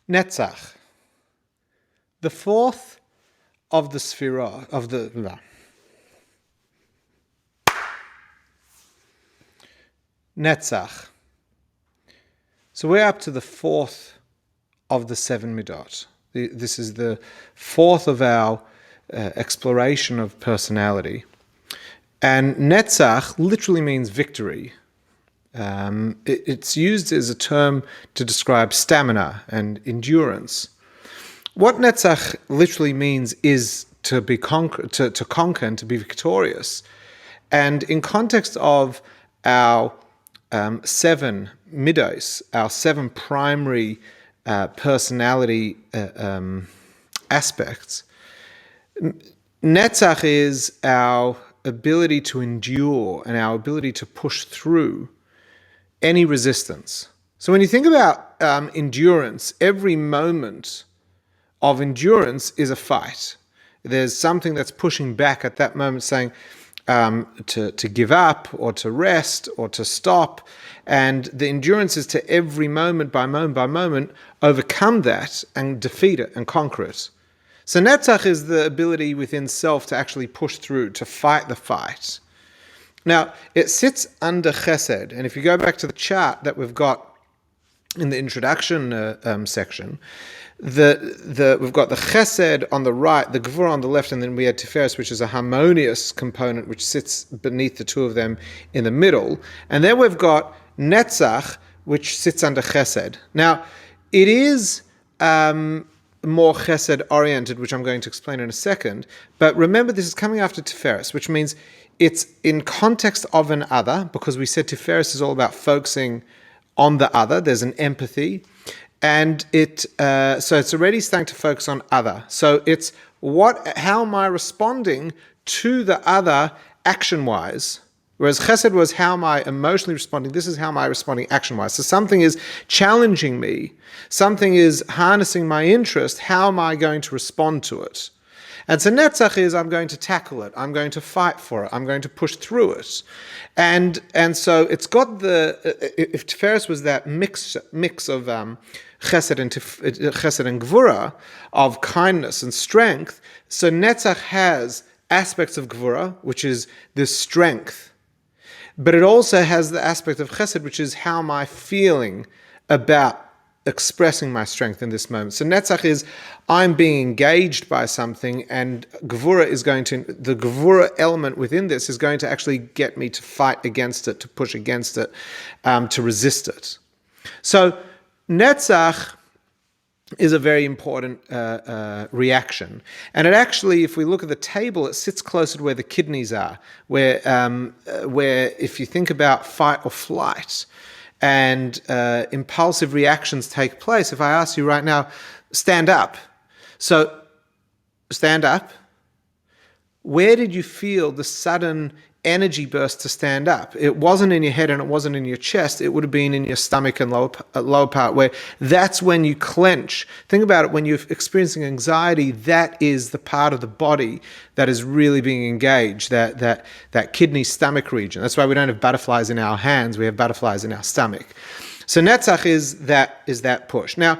Netzach, the fourth of the Sphira, of the... Netzach. So we're up to the fourth of the seven midot. This is the fourth of our exploration of personality. And netzach literally means victory. It's used as a term to describe stamina and endurance. What netzach literally means is to be to conquer and to be victorious. And in context of our seven midos, our seven primary personality aspects, netzach is our ability to endure and our ability to push through any resistance. So when you think about endurance, every moment of endurance is a fight. There's something that's pushing back at that moment, saying to give up or to rest or to stop. And the endurance is to every moment by moment overcome that and defeat it and conquer it. So netzach is the ability within self to actually push through, to fight the fight. Now, it sits under chesed, and if you go back to the chart that we've got in the introduction section, we've got the chesed on the right, the gvura on the left, and then we had Tifferet, which is a harmonious component which sits beneath the two of them in the middle. And then we've got netzach, which sits under chesed. Now, it is more chesed oriented, which I'm going to explain in a second. But remember, this is coming after Tifferet, which means it's in context of an other, because we said Tifferet is all about focusing on the other. There's an empathy. And so it's already starting to focus on other. So it's how am I responding to the other action-wise? Whereas chesed was how am I emotionally responding? This is how am I responding action-wise? So something is challenging me. Something is harnessing my interest. How am I going to respond to it? And so netzach is I'm going to tackle it. I'm going to fight for it. I'm going to push through it. And so it's got if Tifferet was that mix of chesed and gvura, of kindness and strength, so netzach has aspects of gvura, which is this strength. But it also has the aspect of chesed, which is how am I feeling about expressing my strength in this moment. So netzach is I'm being engaged by something, and gvura is the gvura element within this is going to actually get me to fight against it, to push against it, to resist it. So netzach is a very important reaction. And it actually, if we look at the table, it sits closer to where the kidneys are, where if you think about fight or flight, and impulsive reactions take place. If I ask you right now, stand up. So, stand up. Where did you feel the sudden energy burst to stand up? It wasn't in your head and it wasn't in your chest. It would have been in your stomach and lower part, where that's when you clench. Think about it, when you're experiencing anxiety, that is the part of the body that is really being engaged, that kidney stomach region. That's why we don't have butterflies in our hands, we have butterflies in our stomach. So netzach is that push. Now,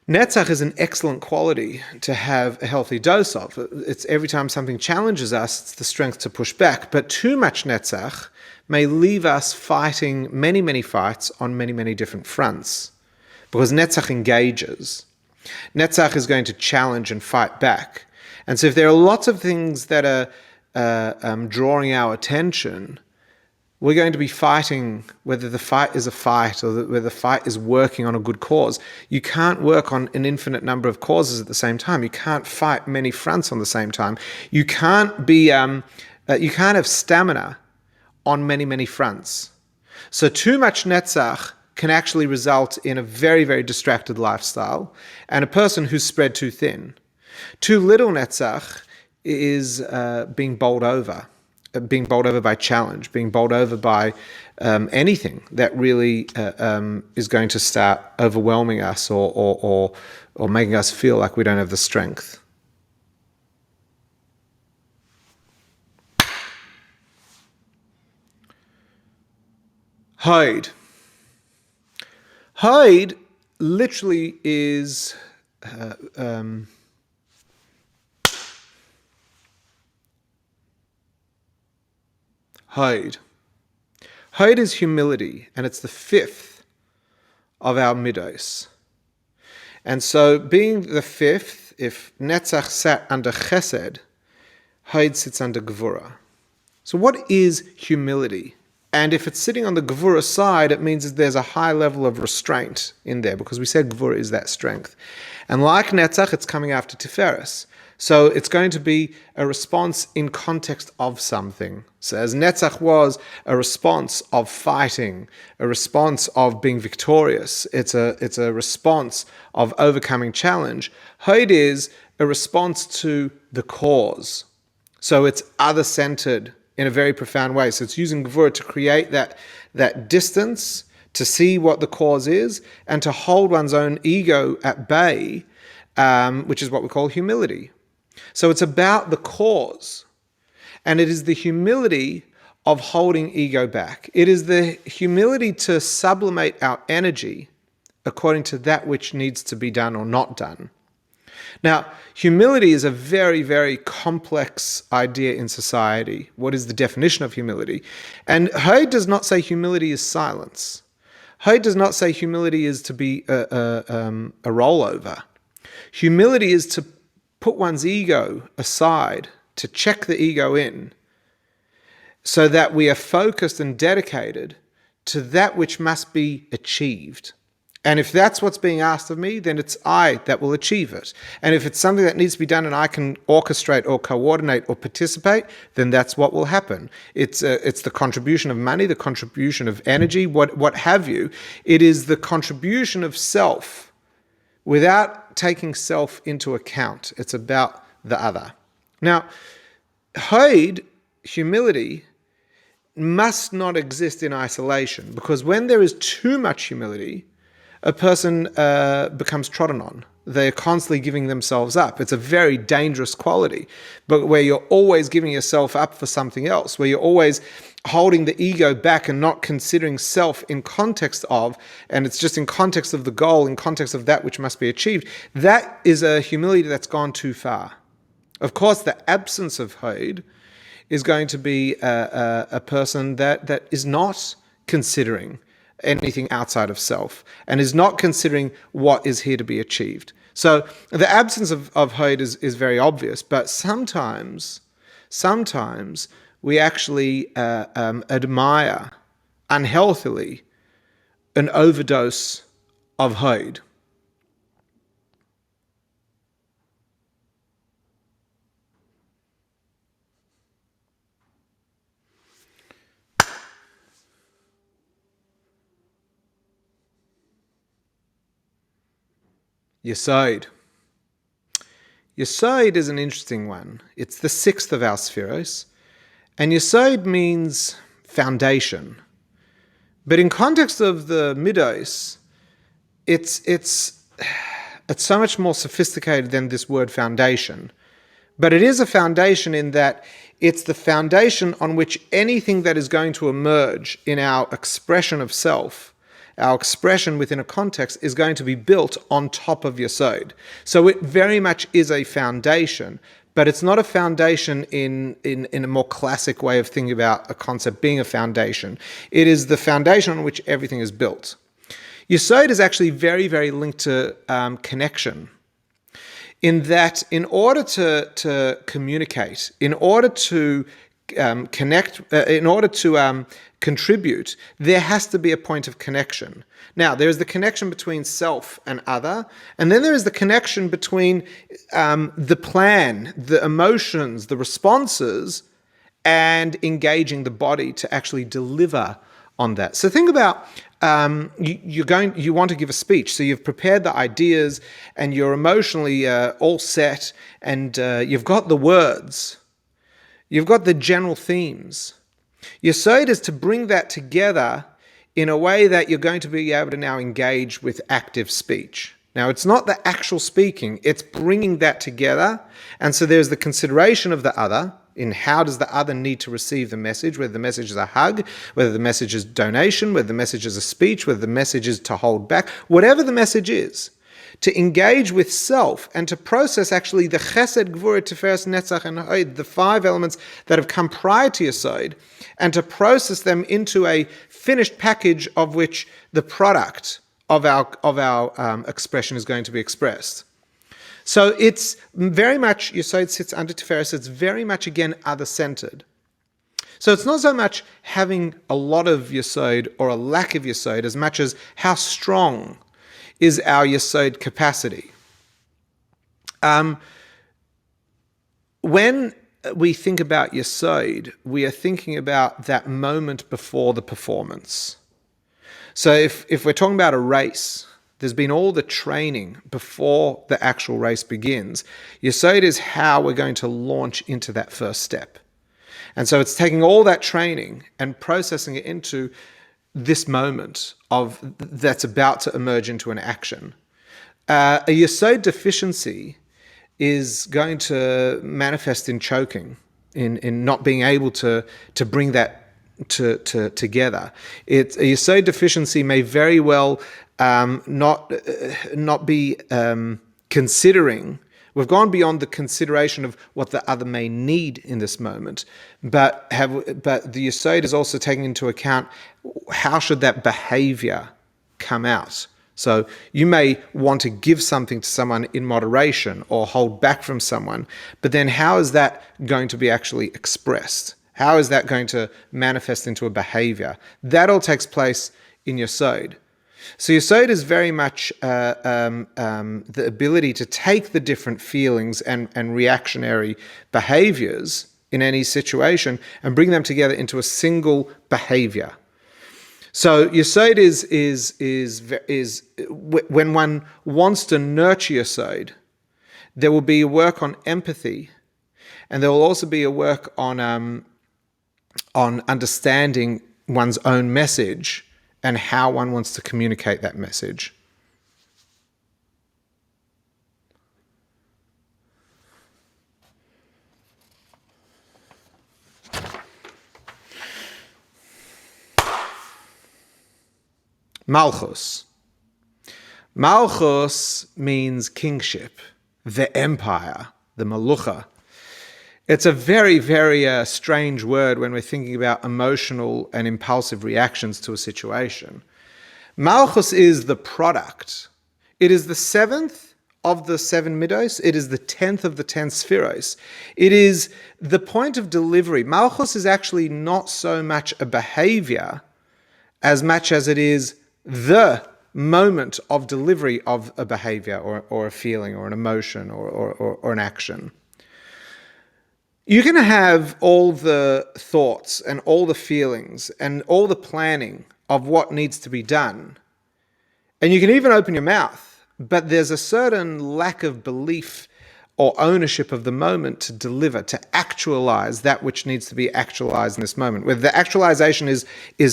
netzach is an excellent quality to have a healthy dose of. It's every time something challenges us, it's the strength to push back. But too much netzach may leave us fighting many, many fights on many, many different fronts. Because netzach engages. Netzach is going to challenge and fight back. And so if there are lots of things that are drawing our attention, we're going to be fighting whether the fight is a fight or whether the fight is working on a good cause. You can't work on an infinite number of causes at the same time. You can't fight many fronts on the same time. You can't have stamina on many, many fronts. So too much netzach can actually result in a very, very distracted lifestyle and a person who's spread too thin. Too little netzach is being bowled over by challenge, being bowled over by anything that really is going to start overwhelming us or making us feel like we don't have the strength. Hide literally is Hod. Hod is humility, and it's the fifth of our midos. And so, being the fifth, if netzach sat under chesed, Hod sits under gevura. So what is humility? And if it's sitting on the gevura side, it means that there's a high level of restraint in there, because we said gevura is that strength. And like netzach, it's coming after Tifferet. So it's going to be a response in context of something. So as netzach was a response of fighting, a response of being victorious, it's a response of overcoming challenge. Hod is a response to the cause. So it's other-centered in a very profound way. So it's using gevura to create that distance, to see what the cause is, and to hold one's own ego at bay, which is what we call humility. So it's about the cause, and it is the humility of holding ego back. It is the humility to sublimate our energy according to that which needs to be done or not done. Now, humility is a very, very complex idea in society. What is the definition of humility? And Hod does not say humility is silence. Hod does not say humility is to be a rollover. Humility is to put one's ego aside, to check the ego in, so that we are focused and dedicated to that which must be achieved. And if that's what's being asked of me, then it's I that will achieve it. And if it's something that needs to be done and I can orchestrate or coordinate or participate, then that's what will happen. It's the contribution of money, the contribution of energy, what have you. It is the contribution of self without taking self into account. It's about the other. Now, Hod, humility, must not exist in isolation, because when there is too much humility, a person becomes trodden on. They're constantly giving themselves up. It's a very dangerous quality, but where you're always giving yourself up for something else, where you're always holding the ego back and not considering self in context of, and it's just in context of the goal, in context of that which must be achieved, that is a humility that's gone too far. Of course, the absence of Hod is going to be a person that is not considering anything outside of self and is not considering what is here to be achieved. So the absence of Hod is very obvious, but sometimes we actually admire unhealthily an overdose of Hod. Yesod. Yesod is an interesting one. It's the sixth of our spheros, and Yesod means foundation. But in context of the midos, it's so much more sophisticated than this word foundation. But it is a foundation in that it's the foundation on which anything that is going to emerge in our expression of self, our expression within a context, is going to be built on top of Yesod. So it very much is a foundation, but it's not a foundation in a more classic way of thinking about a concept being a foundation. It is the foundation on which everything is built. Yesod is actually very, very linked to connection, in that in order to communicate, in order to connect, in order to contribute, there has to be a point of connection. Now, there is the connection between self and other, and then there is the connection between the plan, the emotions, the responses, and engaging the body to actually deliver on that. So think about you want to give a speech, so you've prepared the ideas and you're emotionally all set, and you've got the words, you've got the general themes. Yesod is to bring that together in a way that you're going to be able to now engage with active speech. Now, it's not the actual speaking, it's bringing that together. And so there's the consideration of the other in how does the other need to receive the message, whether the message is a hug, whether the message is donation, whether the message is a speech, whether the message is to hold back, whatever the message is, to engage with self and to process actually the chesed, gvura, tiferes, netzach, and hod, the 5 elements that have come prior to Yesod, and to process them into a finished package of which the product of our expression is going to be expressed. So it's very much, Yesod sits under Tiferes, it's very much, again, other-centered. So it's not so much having a lot of Yesod or a lack of Yesod as much as how strong is our Yesod capacity. When we think about Yesod, we are thinking about that moment before the performance. So if we're talking about a race, there's been all the training before the actual race begins. Yesod is how we're going to launch into that first step. And so it's taking all that training and processing it into this moment of that's about to emerge into an action. A Yesod deficiency is going to manifest in choking, in not being able to bring that together. A Yesod deficiency may very well not be considering. We've gone beyond the consideration of what the other may need in this moment, but the Yesod is also taking into account how should that behavior come out. So you may want to give something to someone in moderation or hold back from someone, but then how is that going to be actually expressed? How is that going to manifest into a behavior? That all takes place in Yesod. So Yesod is very much the ability to take the different feelings and reactionary behaviors in any situation and bring them together into a single behavior. So Yesod is when one wants to nurture Yesod, there will be a work on empathy, and there will also be a work on understanding one's own message and how one wants to communicate that message. Malchus. Malchus means kingship, the empire, the malucha. It's a very, very strange word when we're thinking about emotional and impulsive reactions to a situation. Malchus is the product. It is the 7th of the 7 midos. It is the 10th of the 10 spheros. It is the point of delivery. Malchus is actually not so much a behavior as much as it is the moment of delivery of a behavior or a feeling or an emotion or an action. You can have all the thoughts and all the feelings and all the planning of what needs to be done. And you can even open your mouth, but there's a certain lack of belief or ownership of the moment to deliver, to actualize that which needs to be actualized in this moment. Whether the actualization is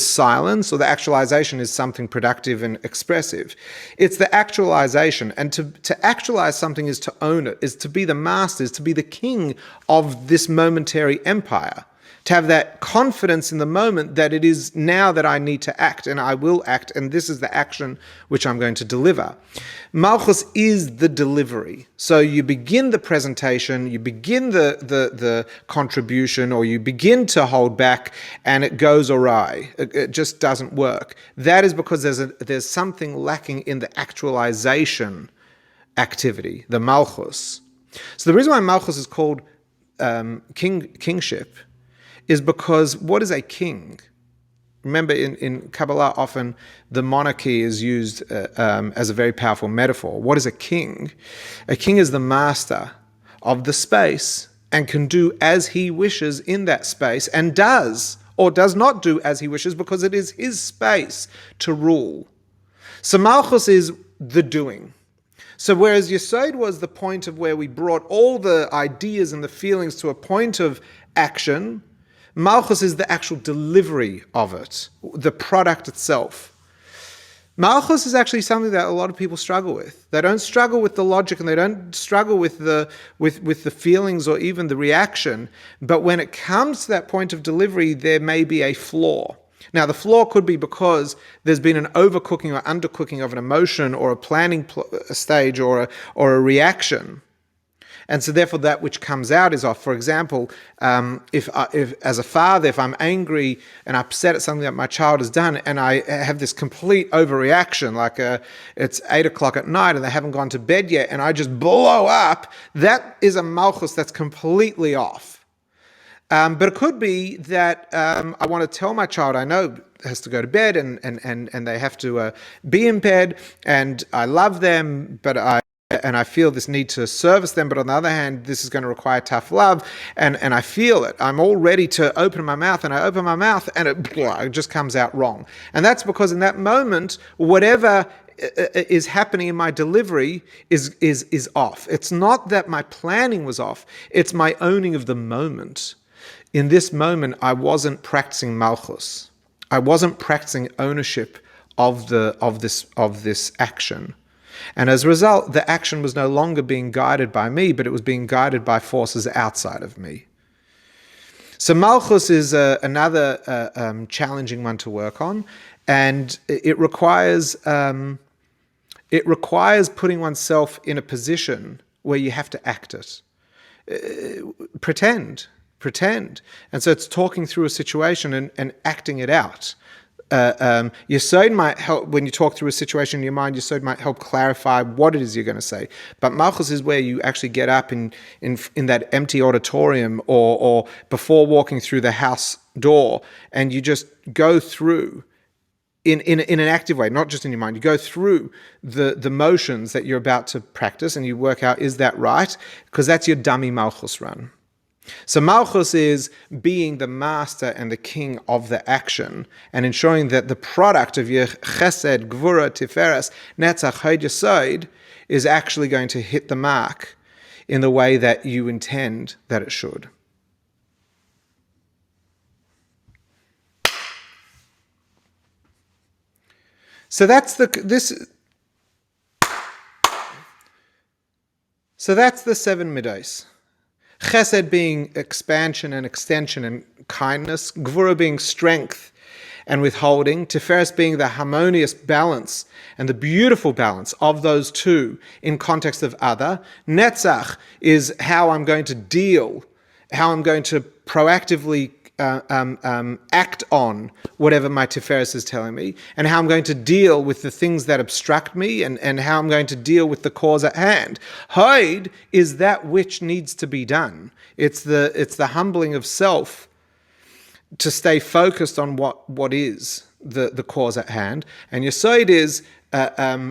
silence or the actualization is something productive and expressive. It's the actualization. And to actualize something is to own it, is to be the master, is to be the king of this momentary empire. To have that confidence in the moment that it is now that I need to act and I will act and this is the action which I'm going to deliver. Malchus is the delivery. So you begin the presentation, you begin the contribution, or you begin to hold back and it goes awry. It just doesn't work. That is because there's something lacking in the actualization activity, the malchus. So the reason why malchus is called kingship is because what is a king? Remember, in Kabbalah, often the monarchy is used as a very powerful metaphor. What is a king? A king is the master of the space and can do as he wishes in that space and does or does not do as he wishes because it is his space to rule. So Malchus is the doing. So whereas Yesod was the point of where we brought all the ideas and the feelings to a point of action, Malchus is the actual delivery of it, the product itself. Malchus is actually something that a lot of people struggle with. They don't struggle with the logic and they don't struggle with the feelings or even the reaction. But when it comes to that point of delivery, there may be a flaw. Now, the flaw could be because there's been an overcooking or undercooking of an emotion or a planning stage or a reaction. And so therefore that which comes out is off. For example, if as a father, if I'm angry and upset at something that my child has done and I have this complete overreaction, like it's 8 o'clock at night and they haven't gone to bed yet and I just blow up, that is a malchus that's completely off. But it could be that I want to tell my child I know has to go to bed and they have to be in bed and I love them, but I feel this need to service them, but on the other hand, this is going to require tough love, and I feel it. I'm all ready to open my mouth, and I open my mouth, and it just comes out wrong. And that's because in that moment, whatever is happening in my delivery is off. It's not that my planning was off, it's my owning of the moment. In this moment, I wasn't practicing malchus. I wasn't practicing ownership of this action. And as a result, the action was no longer being guided by me, but it was being guided by forces outside of me. So malchus is another challenging one to work on, and it requires putting oneself in a position where you have to act it. Pretend. And so it's talking through a situation and acting it out. Yesod might help when you talk through a situation in your mind. Yesod might help clarify what it is you're going to say. But malchus is where you actually get up in that empty auditorium or before walking through the house door, and you just go through in an active way, not just in your mind. You go through the motions that you're about to practice, and you work out, is that right? Because that's your dummy malchus run. So malchus is being the master and the king of the action and ensuring that the product of your chesed, gvura, tiferet, netzach, yesod is actually going to hit the mark in the way that you intend that it should. So that's the seven midos. Chesed being expansion and extension and kindness, Gvura being strength and withholding, Tifferet being the harmonious balance and the beautiful balance of those two in context of other. Netzach is how I'm going to deal, how I'm going to proactively act on whatever my Tifferet is telling me, and how I'm going to deal with the things that obstruct me, and how I'm going to deal with the cause at hand. Hod is that which needs to be done. It's the humbling of self to stay focused on what is the cause at hand. And Yesod is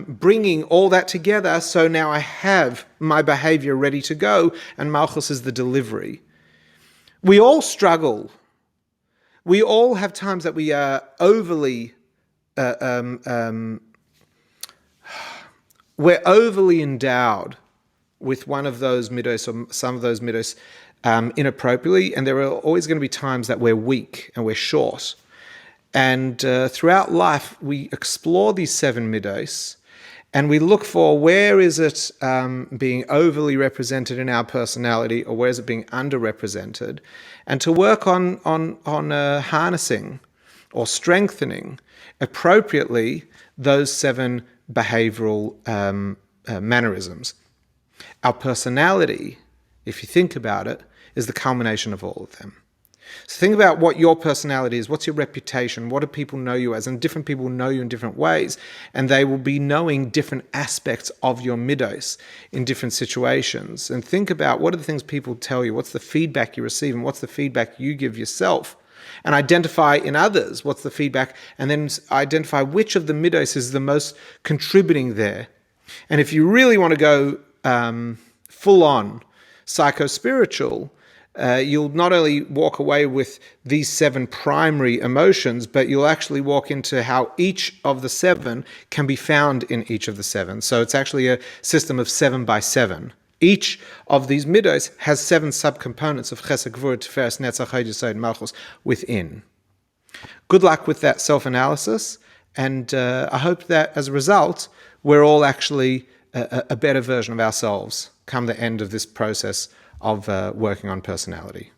bringing all that together, so now I have my behavior ready to go, and malchus is the delivery. We all struggle. We all have times that we are overly, we're overly endowed with one of those midos or some of those midos inappropriately, and there are always going to be times that we're weak and we're short. And throughout life, we explore these seven midos, and we look for where is it being overly represented in our personality, or where is it being underrepresented, and to work on harnessing or strengthening appropriately those seven behavioural mannerisms. Our personality, if you think about it, is the culmination of all of them. So think about what your personality is, what's your reputation, what do people know you as, and different people know you in different ways, and they will be knowing different aspects of your midos in different situations. And think about what are the things people tell you, what's the feedback you receive, and what's the feedback you give yourself, and identify in others what's the feedback, and then identify which of the midos is the most contributing there. And if you really want to go full-on psycho-spiritual, you'll not only walk away with these seven primary emotions, but you'll actually walk into how each of the seven can be found in each of the seven. So it's actually a system of 7 by 7. Each of these midos has 7 subcomponents of chesed, gvura, tiferet, netzach, yesod, malchus within. Good luck with that self-analysis, And I hope that as a result, we're all actually a better version of ourselves come the end of this process of working on personality.